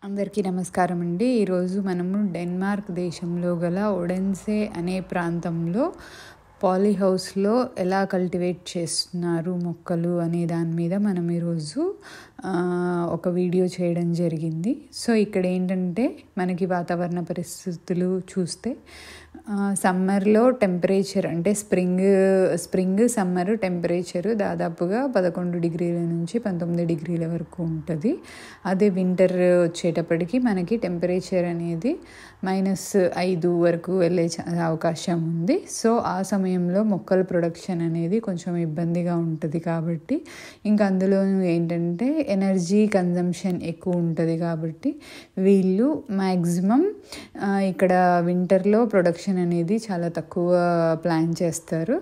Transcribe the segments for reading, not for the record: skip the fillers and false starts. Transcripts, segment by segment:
అందరికీ నమస్కారం అండి. ఈరోజు మనము డెన్మార్క్ దేశంలో గల ఒడెన్సే అనే ప్రాంతంలో పాలీహౌస్లో ఎలా కల్టివేట్ చేస్తున్నారు మొక్కలు అనే దాని మీద మనం ఈరోజు ఒక వీడియో చేయడం జరిగింది. సో ఇక్కడ ఏంటంటే మనకి వాతావరణ పరిస్థితులు చూస్తే సమ్మర్లో టెంపరేచర్ అంటే స్ప్రింగ్ సమ్మర్ టెంపరేచరు దాదాపుగా 11 డిగ్రీల నుంచి 19 డిగ్రీల వరకు ఉంటుంది. అదే వింటర్ వచ్చేటప్పటికి మనకి టెంపరేచర్ అనేది -5 వరకు వెళ్ళే అవకాశం ఉంది. సో ఆ సమయంలో మొక్కల ప్రొడక్షన్ అనేది కొంచెం ఇబ్బందిగా ఉంటుంది. కాబట్టి ఇంకా అందులో ఏంటంటే ఎనర్జీ కన్జంప్షన్ ఎక్కువ ఉంటుంది. కాబట్టి వీళ్ళు మ్యాక్సిమం ఇక్కడ వింటర్లో ప్రొడక్షన్ అనేది చాలా తక్కువ ప్లాన్ చేస్తారు.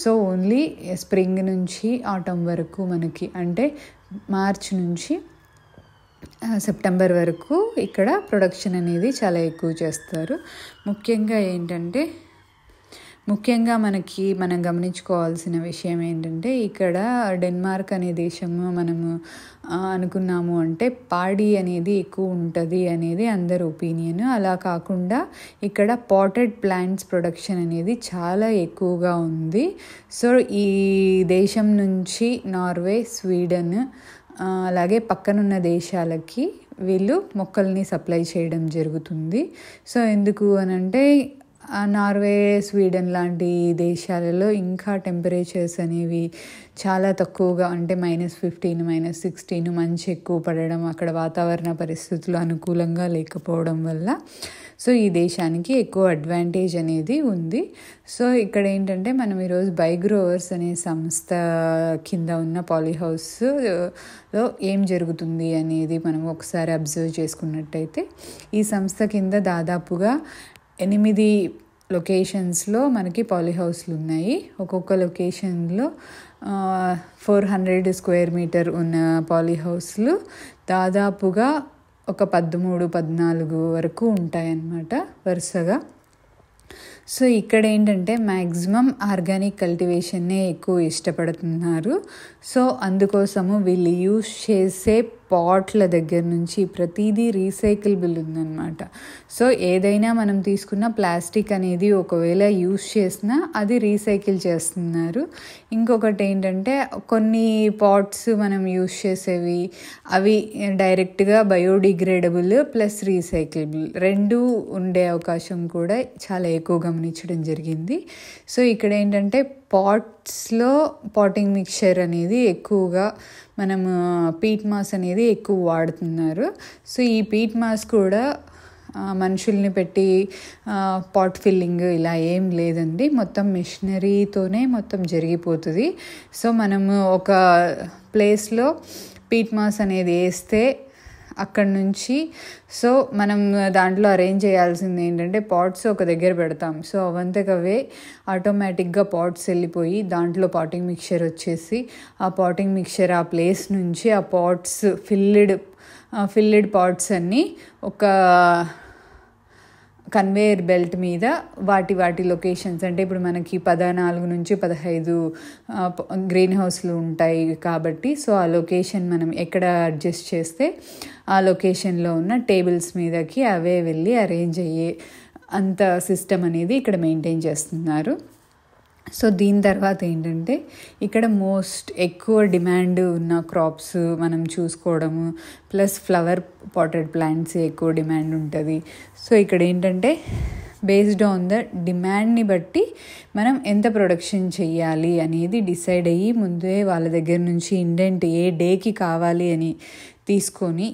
సో ఓన్లీ స్ప్రింగ్ నుంచి ఆటమ్ వరకు మనకి అంటే మార్చ్ నుంచి సెప్టెంబర్ వరకు ఇక్కడ ప్రొడక్షన్ అనేది చాలా ఎక్కువ చేస్తారు. ముఖ్యంగా మనం గమనించుకోవాల్సిన విషయం ఏంటంటే ఇక్కడ డెన్మార్క్ అనే దేశము మనము అనుకున్నాము అంటే పాడి అనేది ఎక్కువ ఉంటుంది అనేది అందరి ఒపీనియన్. అలా కాకుండా ఇక్కడ పాటెడ్ ప్లాంట్స్ ప్రొడక్షన్ అనేది చాలా ఎక్కువగా ఉంది. సో ఈ దేశం నుంచి నార్వే, స్వీడన్ అలాగే పక్కనున్న దేశాలకి వీళ్ళు మొక్కల్ని సప్లై చేయడం జరుగుతుంది. సో ఎందుకు అనంటే నార్వే, స్వీడన్ లాంటి దేశాలలో ఇంకా టెంపరేచర్స్ అనేవి చాలా తక్కువగా అంటే -15, -16 మంచు ఎక్కువ పడడం, అక్కడ వాతావరణ పరిస్థితులు అనుకూలంగా లేకపోవడం వల్ల సో ఈ దేశానికి ఎక్కువ అడ్వాంటేజ్ అనేది ఉంది. సో ఇక్కడ ఏంటంటే మనం ఈరోజు బైగ్రోవర్స్ అనే సంస్థ కింద ఉన్న పాలీహౌస్లో ఏం జరుగుతుంది అనేది మనం ఒకసారి అబ్జర్వ్ చేసుకున్నట్టయితే ఈ సంస్థ కింద దాదాపుగా 8 లొకేషన్స్లో మనకి పాలీహౌస్లు ఉన్నాయి. ఒక్కొక్క లొకేషన్లో 400 స్క్వేర్ మీటర్ ఉన్న పాలీహౌస్లు దాదాపుగా ఒక 13-14 వరకు ఉంటాయన్నమాట వరుసగా. సో ఇక్కడ ఏంటంటే మ్యాక్సిమం ఆర్గానిక్ కల్టివేషన్నే ఎక్కువ ఇష్టపడుతున్నారు. సో అందుకోసము వీళ్ళు యూజ్ చేసే పాట్ల దగ్గర నుంచి ప్రతిదీ రీసైకిలబుల్ ఉందన్నమాట. సో ఏదైనా మనం తీసుకున్న ప్లాస్టిక్ అనేది ఒకవేళ యూజ్ చేసినా అది రీసైకిల్ చేస్తున్నారు. ఇంకొకటి ఏంటంటే కొన్ని పాట్స్ మనం యూజ్ చేసేవి అవి డైరెక్ట్గా బయోడిగ్రేడబుల్ ప్లస్ రీసైకిలబుల్ రెండూ ఉండే అవకాశం కూడా చాలా ఎక్కువ గమనించడం జరిగింది. సో ఇక్కడ ఏంటంటే పాట్స్లో పాటింగ్ మిక్చర్ అనేది ఎక్కువగా మనము పీట్ మాస్ అనేది ఎక్కువ వాడుతున్నారు. సో ఈ పీట్ మాస్ కూడా మనుషుల్ని పెట్టి పాట్ ఫిల్లింగ్ ఇలా ఏం లేదండి, మొత్తం మిషనరీతోనే మొత్తం జరిగిపోతుంది. సో మనము ఒక ప్లేస్లో పీట్ మాస్ అనేది వేస్తే అక్కడి నుంచి సో మనం దాంట్లో అరేంజ్ చేయాల్సింది ఏంటంటే పాట్స్ ఒక దగ్గర పెడతాం. సో అవంతకవే ఆటోమేటిక్గా పాట్స్ వెళ్ళిపోయి దాంట్లో పాటింగ్ మిక్చర్ వచ్చేసి ఆ పాటింగ్ మిక్చర్ ఆ ప్లేస్ నుంచి ఆ పాట్స్ ఫిల్డ్ పాట్స్ అన్నీ ఒక కన్వేయర్ బెల్ట్ మీద వాటి లొకేషన్స్ అంటే ఇప్పుడు మనకి 14 నుంచి 15 గ్రీన్ హౌస్లు ఉంటాయి కాబట్టి సో ఆ లొకేషన్ మనం ఎక్కడ అడ్జస్ట్ చేస్తే ఆ లొకేషన్లో ఉన్న టేబుల్స్ మీదకి అవే వెళ్ళి అరేంజ్ అయ్యే అంత సిస్టమ్ అనేది ఇక్కడ మెయింటైన్ చేస్తున్నారు. సో దీని తర్వాత ఏంటంటే ఇక్కడ ఎక్కువ డిమాండ్ ఉన్న క్రాప్స్ మనం చూసుకోవడము ప్లస్ ఫ్లవర్ పాటెడ్ ప్లాంట్స్ ఎక్కువ డిమాండ్ ఉంటుంది. సో ఇక్కడ ఏంటంటే బేస్డ్ ఆన్ ద డిమాండ్ని బట్టి మనం ఎంత ప్రొడక్షన్ చేయాలి అనేది డిసైడ్ అయ్యి ముందే వాళ్ళ దగ్గర నుంచి ఇండెంట్ ఏ డేకి కావాలి అని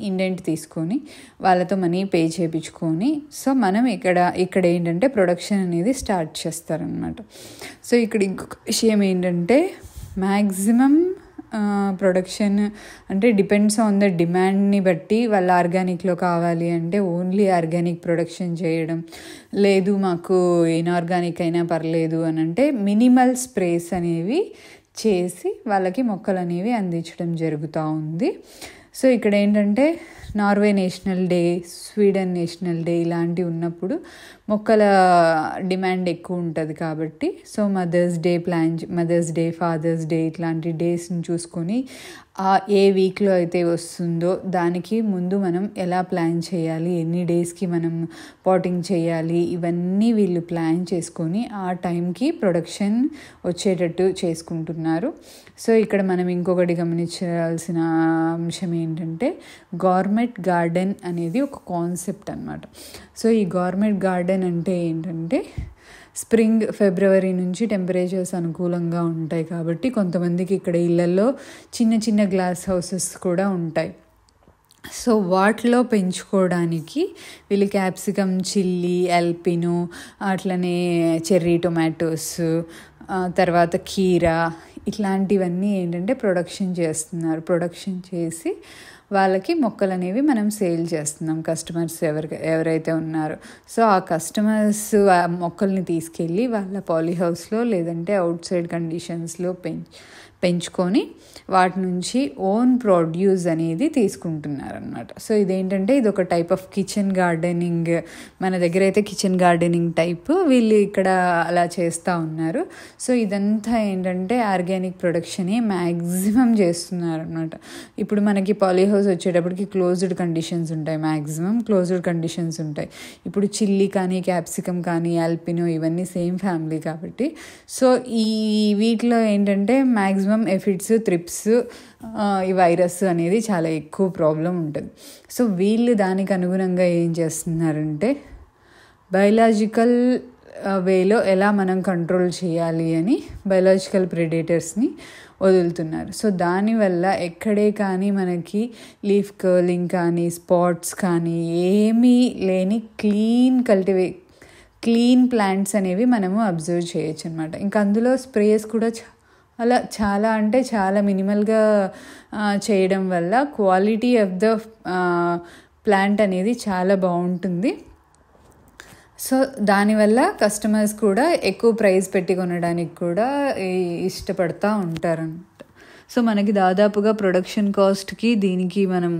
ఇండెంట్ తీసుకొని వాళ్ళతో మనీ పే చేయించుకొని సో మనం ఇక్కడ ఏంటంటే ప్రొడక్షన్ అనేది స్టార్ట్ చేస్తారనమాట. సో ఇక్కడ ఇంకొక విషయం ఏంటంటే మ్యాక్సిమం ప్రొడక్షన్ అంటే డిపెండ్స్ ఆన్ ద డిమాండ్ని బట్టి వాళ్ళు ఆర్గానిక్లో కావాలి అంటే ఓన్లీ ఆర్గానిక్ ప్రొడక్షన్ చేయడం, లేదు మాకు ఇన్ఆర్గానిక్ అయినా పర్లేదు అని అంటే మినిమల్ స్ప్రేస్ అనేవి చేసి వాళ్ళకి మొక్కలు అనేవి అందించడం జరుగుతూ ఉంది. సో ఇక్కడ ఏంటంటే Norway national day, Sweden national day ఇలాంటివి ఉన్నప్పుడు మొక్కల డిమాండ్ ఎక్కువ ఉంటుంది కాబట్టి so mother's day, father's day ఇట్లాంటి డేస్ని చూసుకొని ఏ వీక్లో అయితే వస్తుందో దానికి ముందు మనం ఎలా ప్లాన్ చేయాలి, ఎన్ని డేస్కి మనం పాటింగ్ చేయాలి, ఇవన్నీ వీళ్ళు ప్లాన్ చేసుకొని ఆ టైంకి ప్రొడక్షన్ వచ్చేటట్టు చేసుకుంటున్నారు. సో ఇక్కడ మనం ఇంకొకటి గమనించాల్సిన అంశం ఏంటంటే గవర్నమెంట్ గార్డెన్ అనేది ఒక కాన్సెప్ట్ అన్నమాట. సో ఈ గవర్నమెంట్ గార్డెన్ అంటే ఏంటంటే ఫిబ్రవరి నుంచి టెంపరేచర్స్ అనుకూలంగా ఉంటాయి కాబట్టి కొంతమందికి ఇక్కడ ఇళ్ళల్లో చిన్న చిన్న గ్లాస్ హౌసెస్ కూడా ఉంటాయి. సో వాటిలో పెంచుకోవడానికి వీళ్ళు క్యాప్సికమ్, చిల్లీ, అల్పినో, అట్లనే చెర్రీ టొమాటోస్, తర్వాత కీరా ఇట్లాంటివన్నీ ఏంటంటే ప్రొడక్షన్ చేసి వాళ్ళకి మొక్కలు అనేవి మనం సేల్ చేస్తున్నాం కస్టమర్స్ ఎవరైతే ఉన్నారో. సో ఆ కస్టమర్స్ ఆ మొక్కల్ని తీసుకెళ్ళి వాళ్ళ పాలీహౌస్లో లేదంటే అవుట్ సైడ్ కండిషన్స్లో పెంచుకొని వాటి నుంచి ఓన్ ప్రొడ్యూస్ అనేది తీసుకుంటున్నారు అనమాట. సో ఇదేంటంటే ఇది ఒక టైప్ ఆఫ్ కిచెన్ గార్డెనింగ్. మన దగ్గర అయితే కిచెన్ గార్డెనింగ్ టైప్, వీళ్ళు ఇక్కడ అలా చేస్తూ ఉన్నారు. సో ఇదంతా ఏంటంటే ఆర్గానిక్ ప్రొడక్షనే మ్యాక్సిమం చేస్తున్నారు అనమాట. ఇప్పుడు మనకి పాలీహౌస్ వచ్చేటప్పటికి క్లోజ్డ్ కండిషన్స్ ఉంటాయి, మ్యాక్సిమం క్లోజ్డ్ కండిషన్స్ ఉంటాయి. ఇప్పుడు చిల్లీ కానీ, క్యాప్సికమ్ కానీ, ఆల్పినో ఇవన్నీ సేమ్ ఫ్యామిలీ కాబట్టి సో ఈ వీటిలో ఏంటంటే మ్యాక్సిమం ఎఫిడ్స్, త్రిప్స్, ఈ వైరస్ అనేది చాలా ఎక్కువ ప్రాబ్లం ఉంటుంది. సో వీళ్ళు దానికి అనుగుణంగా ఏం చేస్తున్నారంటే బయలాజికల్ వేలో ఎలా మనం కంట్రోల్ చేయాలి అని బయలాజికల్ ప్రెడేటర్స్ని వదులుతున్నారు. సో దానివల్ల ఎక్కడే కానీ మనకి లీఫ్ కర్లింగ్ కానీ, స్పాట్స్ కానీ ఏమీ లేని క్లీన్ ప్లాంట్స్ అనేవి మనము అబ్జర్వ్ చేయొచ్చు అనమాట. ఇంకా అందులో స్ప్రేస్ కూడా చాలా మినిమల్గా చేయడం వల్ల క్వాలిటీ ఆఫ్ ద ప్లాంట్ అనేది చాలా బాగుంటుంది. సో దానివల్ల కస్టమర్స్ కూడా ఎక్కువ ప్రైస్ పెట్టి కొనడానికి కూడా ఇష్టపడుతూ ఉంటారన్నమాట. సో మనకి దాదాపుగా ప్రొడక్షన్ కాస్ట్కి దీనికి మనం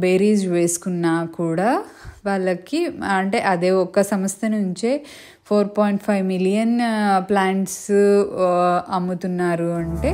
బేరీజ్ వేసుకున్నా కూడా వాళ్ళకి అంటే అదే ఒక్క సంస్థ నుంచే 4.5 మిలియన్ ప్లాంట్స్ అమ్ముతున్నారు అంటే